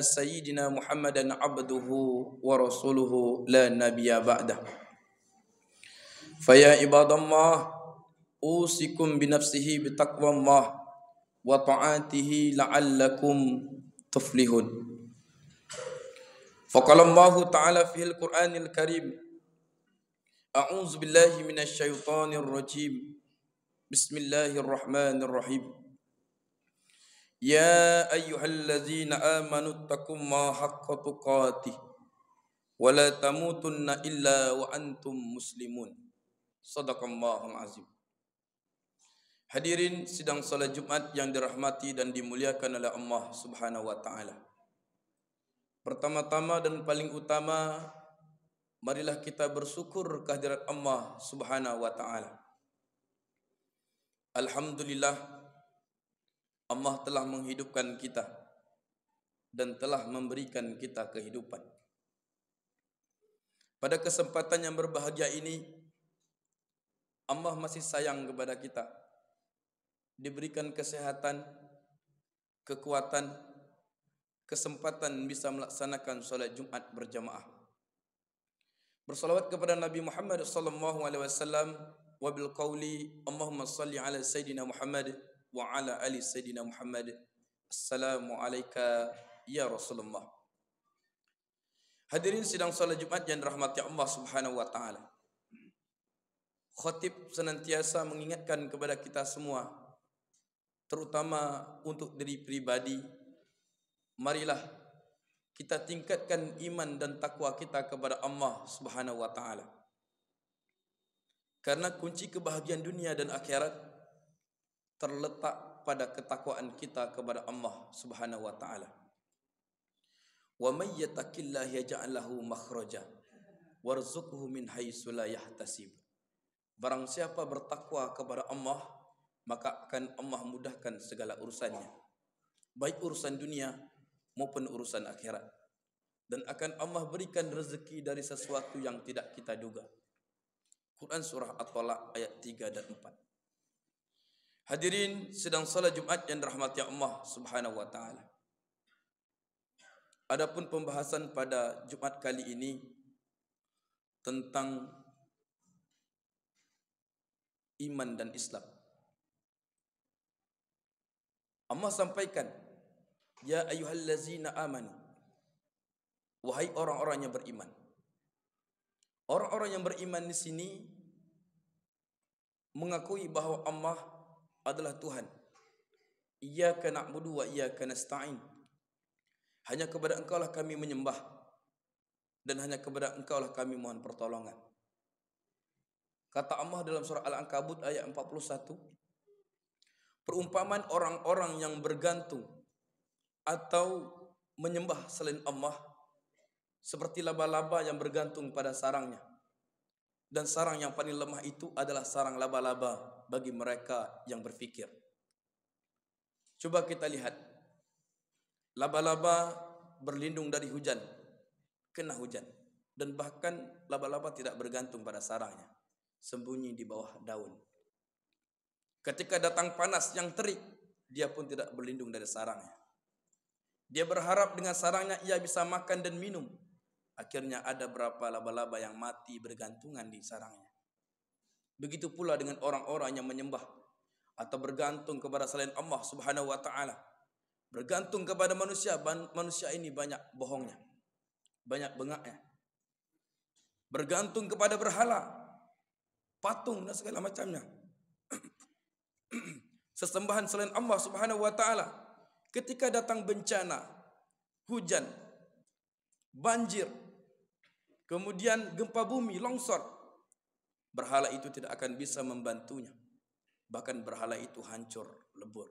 سيدنا محمدا عبده ورسوله لا نبي بعده. فيا عباد الله أوصيكم بنفسه بتقوى الله وطاعته لعلكم تفلحون. فقال الله تعالى في القرآن الكريم: أعوذ بالله من الشيطان الرجيم بسم الله الرحمن الرحيم. يا أيها الذين آمنوا اتقوا الله حق تقاته ولا تموتن إلا وأنتم مسلمون. Sadaqallahul azim. Hadirin sidang salat Jumat yang dirahmati dan dimuliakan oleh Allah Subhanahu wa taala. Pertama-tama dan paling utama, marilah kita bersyukur kehadirat Allah Subhanahu wa taala. Alhamdulillah, Allah telah menghidupkan kita dan telah memberikan kita kehidupan. Pada kesempatan yang berbahagia ini, Allah masih sayang kepada kita. Diberikan kesehatan, kekuatan, kesempatan bisa melaksanakan salat Jumat berjamaah. Bersalawat kepada Nabi Muhammad sallallahu alaihi wasallam wa bil qauli Allahumma salli ala sayidina Muhammad wa ala ali sayidina Muhammad. Assalamu alayka ya Rasulullah. Hadirin sidang salat Jumat yang dirahmati Allah Subhanahu wa taala. Khatib senantiasa mengingatkan kepada kita semua, terutama untuk diri pribadi, marilah kita tingkatkan iman dan takwa kita kepada Allah Subhanahu wa taala. Karena kunci kebahagiaan dunia dan akhirat terletak pada ketakwaan kita kepada Allah Subhanahu wa taala. Wa may yattaqillaha yaj'al lahu makhraja warzuqhu min haitsu la yahtasib. Barang siapa bertakwa kepada Allah, maka akan Allah mudahkan segala urusannya, baik urusan dunia maupun urusan akhirat, dan akan Allah berikan rezeki dari sesuatu yang tidak kita duga. Quran surah At-Talaq ayat 3 dan 4. Hadirin sedang salat Jumat yang dirahmati Allah Subhanahu wa taala. Adapun pembahasan pada Jumat kali ini tentang iman dan Islam. Allah sampaikan, ya ayyuhallazina amanu, wahai orang-orang yang beriman. Orang-orang yang beriman di sini mengakui bahwa Allah adalah Tuhan. Iyyaka na'budu wa iyyaka nasta'in. Hanya kepada Engkau lah kami menyembah dan hanya kepada Engkau lah kami mohon pertolongan. Kata Allah dalam surah Al-Ankabut ayat 41, perumpamaan orang-orang yang bergantung atau menyembah selain Allah seperti laba-laba yang bergantung pada sarangnya. Dan sarang yang paling lemah itu adalah sarang laba-laba bagi mereka yang berfikir. Coba kita lihat. Laba-laba berlindung dari hujan, kena hujan. Dan bahkan laba-laba tidak bergantung pada sarangnya, sembunyi di bawah daun. Ketika datang panas yang terik, dia pun tidak berlindung dari sarangnya. Dia berharap dengan sarangnya ia bisa makan dan minum. Akhirnya ada berapa laba-laba yang mati bergantungan di sarangnya. Begitu pula dengan orang-orang yang menyembah atau bergantung kepada selain Allah Subhanahu wa taala. Bergantung kepada manusia, manusia ini banyak bohongnya, banyak bengaknya. Bergantung kepada berhala, patung dan segala macamnya. Sesembahan selain Allah Subhanahu wa taala. Ketika datang bencana, hujan, banjir, kemudian gempa bumi, longsor, berhala itu tidak akan bisa membantunya. Bahkan berhala itu hancur lebur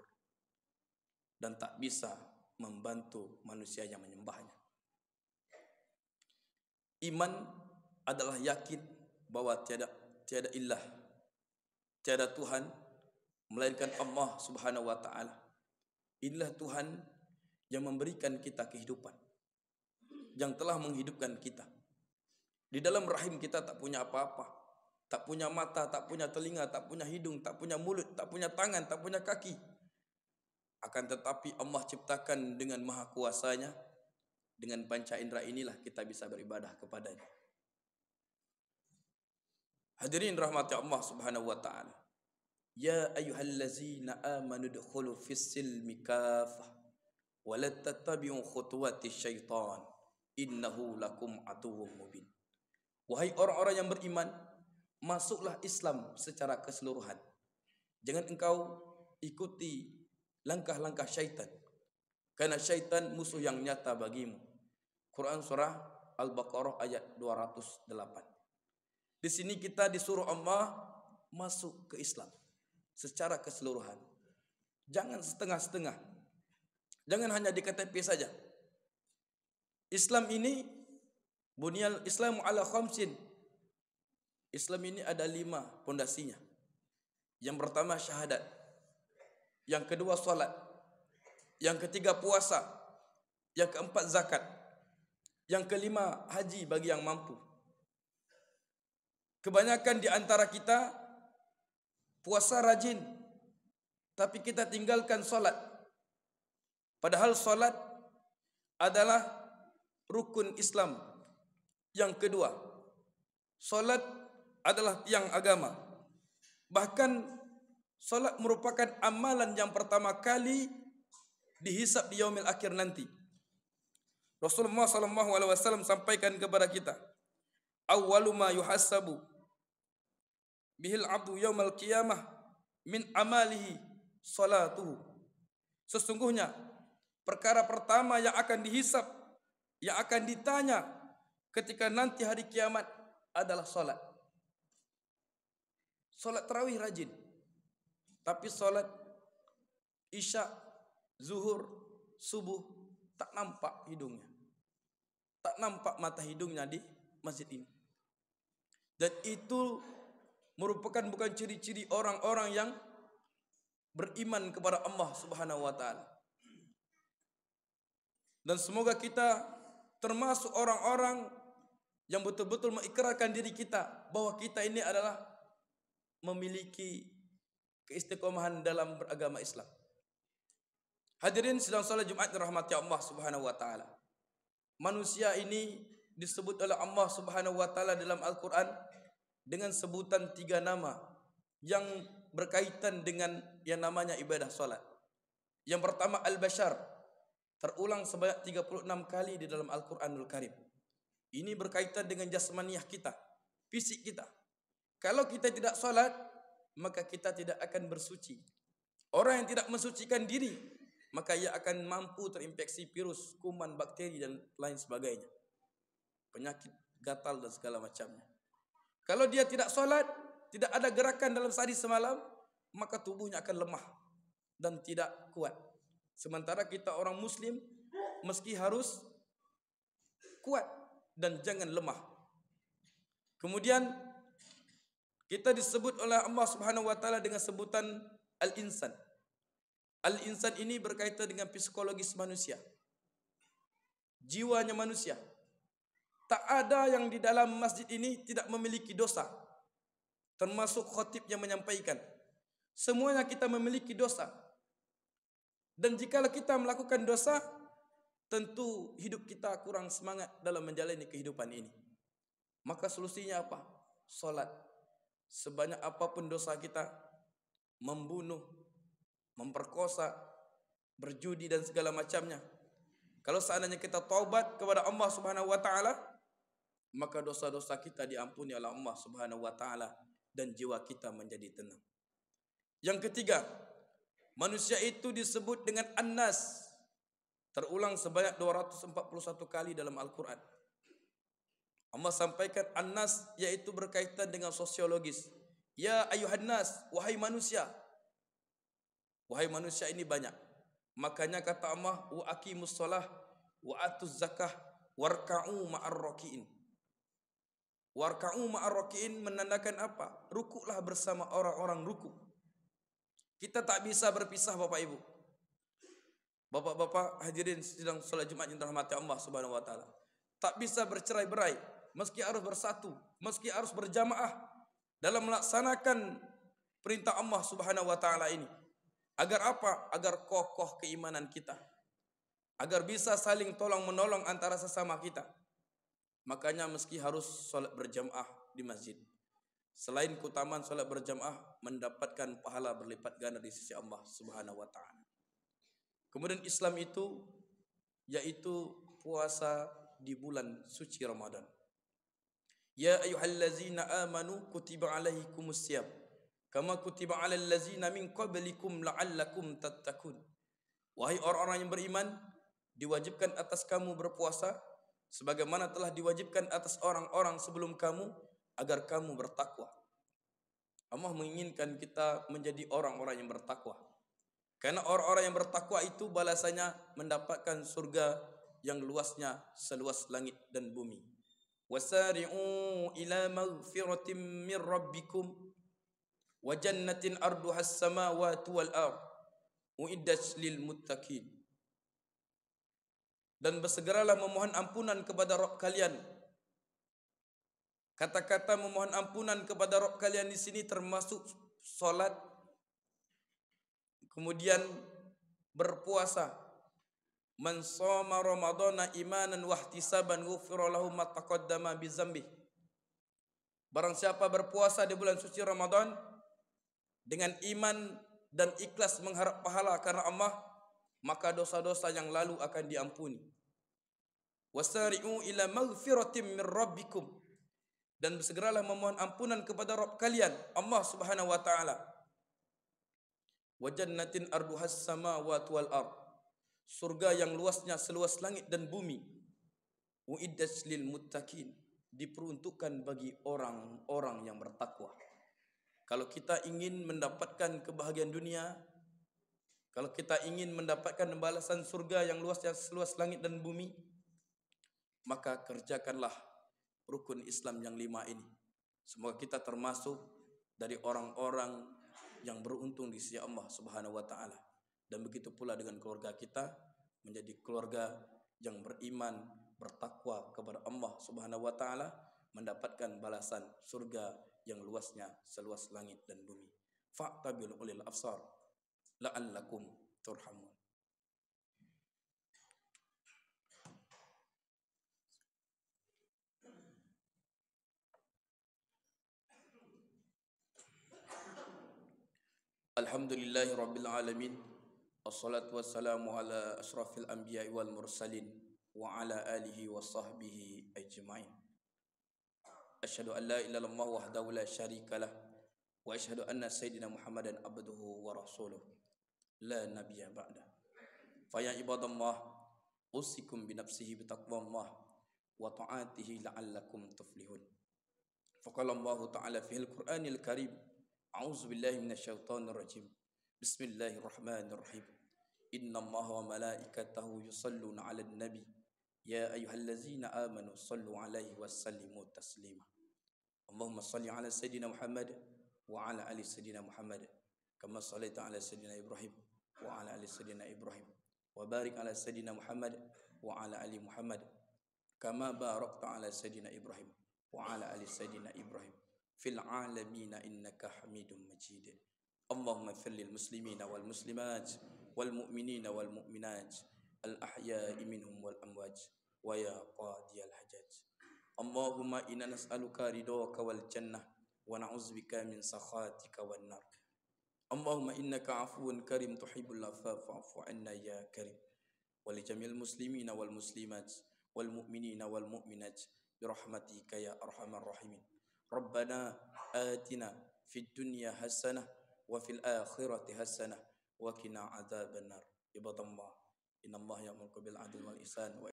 dan tak bisa membantu manusia yang menyembahnya. Iman adalah yakin bahwa tiada ilah, tiada Tuhan melainkan Allah Subhanahu wa taala. Inilah Tuhan yang memberikan kita kehidupan, yang telah menghidupkan kita. Di dalam rahim kita tak punya apa-apa, tak punya mata, tak punya telinga, tak punya hidung, tak punya mulut, tak punya tangan, tak punya kaki. Akan tetapi Allah ciptakan dengan maha kuasanya Dengan panca indera inilah kita bisa beribadah kepadanya. Hadirin rahmati Allah Subhanahu wa taala. Ya ayyuhallazina amanu dukhulu fis silmi kafah wa la tattabi'u khutuwati syaitan innahu lakum aduwwum mubin. Wahai orang-orang yang beriman, masuklah Islam secara keseluruhan. Jangan engkau ikuti langkah-langkah syaitan, karena syaitan musuh yang nyata bagimu. Quran surah Al-Baqarah ayat 208. Di sini kita disuruh Allah masuk ke Islam secara keseluruhan. Jangan setengah-setengah. Jangan hanya di KTP saja. Islam ini bunyal Islamu ala khamsin. Islam ini ada 5 pondasinya. Yang pertama syahadat. Yang kedua salat. Yang ketiga puasa. Yang keempat zakat. Yang kelima haji bagi yang mampu. Kebanyakan di antara kita puasa rajin, tapi kita tinggalkan salat. Padahal salat adalah rukun Islam yang kedua. Salat adalah tiang agama. Bahkan salat merupakan amalan yang pertama kali dihisab di yaumil akhir nanti. Rasulullah SAW sampaikan kepada kita, awwalu ma yuhasabu bihil abdu yaumal qiyamah min amalihi salatuhu. Sesungguhnya perkara pertama yang akan dihisab, yang akan ditanya ketika nanti hari kiamat adalah salat. Salat tarawih rajin, tapi salat isya, zuhur, subuh tak nampak hidungnya, tak nampak mata hidungnya di masjid ini. Dan itu merupakan bukan ciri-ciri orang-orang yang beriman kepada Allah Subhanahu wa taala. Dan semoga kita termasuk orang-orang yang betul-betul mengikrarkan diri kita bahwa kita ini adalah memiliki keistiqomahan dalam beragama Islam. Hadirin sidang salat Jumat dirahmati Allah Subhanahu wa taala. Manusia ini disebut oleh Allah Subhanahu wa taala dalam Al-Qur'an dengan sebutan 3 nama yang berkaitan dengan yang namanya ibadah salat. Yang pertama Al-Bashar, terulang sebanyak 36 kali di dalam Al-Qur'anul Karim. Ini berkaitan dengan jasmaniah kita, fisik kita. Kalau kita tidak salat, maka kita tidak akan bersuci. Orang yang tidak mensucikan diri, maka ia akan mampu terinfeksi virus, kuman, bakteri dan lain sebagainya. Penyakit gatal dan segala macamnya. Kalau dia tidak salat, tidak ada gerakan dalam sehari semalam, maka tubuhnya akan lemah dan tidak kuat. Sementara kita orang muslim meski harus kuat dan jangan lemah. Kemudian kita disebut oleh Allah Subhanahu wa taala dengan sebutan Al-Insan. Al-Insan ini berkaitan dengan psikologis manusia, jiwanya manusia. Tak ada yang di dalam masjid ini tidak memiliki dosa, termasuk khatib yang menyampaikan. Semuanya kita memiliki dosa. Dan jika kita melakukan dosa, tentu hidup kita kurang semangat dalam menjalani kehidupan ini. Maka solusinya apa? Salat. Sebanyak apapun dosa kita, membunuh, memperkosa, berjudi dan segala macamnya, kalau seandainya kita taubat kepada Allah Subhanahu wa taala, maka dosa-dosa kita diampuni oleh Allah Subhanahu wa taala dan jiwa kita menjadi tenang. Yang ketiga, manusia itu disebut dengan An-Nas, terulang sebanyak 241 kali dalam Al-Qur'an. Allah sampaikan An-Nas yaitu berkaitan dengan sosiologis. Ya ayuhan nas, wahai manusia. Wahai manusia ini banyak. Makanya kata Allah, wa aqimus shalah wa atuz zakah warka'u ma'ar raki'in. Warka'u ma'ar raki'in menandakan apa? Rukuklah bersama orang-orang rukuk. Kita tak bisa berpisah Bapak Ibu. Bapak-bapak hadirin sidang salat Jumat yang dirahmati Allah Subhanahu wa taala. Tak bisa bercerai-berai, meski harus bersatu, meski harus berjamaah dalam melaksanakan perintah Allah Subhanahu wa taala ini. Agar apa? Agar kokoh keimanan kita. agar bisa saling tolong menolong antara sesama kita. Makanya meski harus solat berjamaah di masjid. Selain keutamaan solat berjamaah, mendapatkan pahala berlipat ganda di sisi Allah Subhanahu wa taala. Kemudian Islam itu yaitu puasa di bulan suci Ramadan. Ya ayyuhallazina amanu kutiba alaikumusiyam kama kutiba alal ladzina min qablikum la'allakum tattaqun. Wahai orang-orang yang beriman, diwajibkan atas kamu berpuasa sebagaimana telah diwajibkan atas orang-orang sebelum kamu agar kamu bertakwa. Allah menginginkan kita menjadi orang-orang yang bertakwa. Karena orang-orang yang bertakwa itu balasannya mendapatkan surga yang luasnya seluas langit dan bumi. Wasari'u ila maghfiratin min rabbikum wa jannatin arduha as-samawati wal ardh uiddat lil muttaqin. Dan bersegeralah memohon ampunan kepada Rabb kalian. Kata-kata memohon ampunan kepada Rabb kalian di sini termasuk salat, kemudian berpuasa. Man shoma ramadhana imanan wa ihtisaban ghufira lahu ma taqaddama bi dzambi. Barang siapa berpuasa di bulan suci Ramadan dengan iman dan ikhlas mengharap pahala karena Allah, maka dosa-dosa yang lalu akan diampuni. Wasari'u ila maghfiratin min rabbikum, dan bersegeralah memohon ampunan kepada Rabb kalian, Allah Subhanahu wa taala. Wa jannatin arduhas samawati wal ardh, surga yang luasnya seluas langit dan bumi. Uiddat lil muttaqin, diperuntukkan bagi orang-orang yang bertakwa. Kalau kita ingin mendapatkan kebahagiaan dunia, kalau kita ingin mendapatkan balasan surga yang luasnya seluas langit dan bumi, maka kerjakanlah rukun Islam yang 5 ini. Semoga kita termasuk dari orang-orang yang beruntung di sisi Allah Subhanahu wa taala. Dan begitu pula dengan keluarga kita, menjadi keluarga yang beriman, bertakwa kepada Allah Subhanahu wa taala, mendapatkan balasan surga yang luasnya seluas langit dan bumi. Fa'tabil ulil absar la'allakum turhamun. Alhamdulillahi rabbil alamin. Wassalatu wassalamu ala ashrafil anbiya'i wal mursalin wa ala alihi wa sahbihi ajma'in. Asyhadu an la ilaha illallah wahdahu la syarika lah wa asyhadu anna sayyidina Muhammadan abduhu wa rasuluh la nabiyya ba'da. Fa ya ibadallah, usikum bi nafsihi bi taqwallah wa ta'atihi la'allakum tuflihun. Faqala Allah ta'ala fil Qur'anil Karim, a'udzu billahi minasyaitonir rajim. Bismillahirrahmanirrahim. Innallaha wa malaikatahu yusholluna 'alan nabi. Ya ayyuhallazina amanu shallu 'alaihi wa sallimu taslima. Allahumma shalli 'ala sayyidina Muhammad wa 'ala ali sayyidina Muhammad kama shallaita 'ala sayyidina Ibrahim wa 'ala ali sayyidina Ibrahim wa barik 'ala sayyidina Muhammad wa 'ala ali Muhammad kama barakta 'ala sayyidina Ibrahim wa 'ala ali sayyidina Ibrahim fil 'alamin innaka Hamidum Majid. Allahumma ighfir lil muslimina wal muslimat wal mu'minina wal mu'minat al ahya'i minhum wal amwat wa ya qadiyal hajat. Allahumma inna nas'aluka ridhaka wal jannah wa na'udzubika min sakhatika wan nar. Allahumma innaka 'afuwun karim tuhibbul 'afwa fa'fu 'anna ya karim. Wa li jamil muslimina wal muslimat wal mu'minina wal mu'minat bi rahmatika ya arhamar rahimin. Rabbana atina fid dunya hasanah wa fil akhirati hasanah wa qina adzabannar. Ibadallah, innallaha ya'muru bil 'adli wal ihsan wa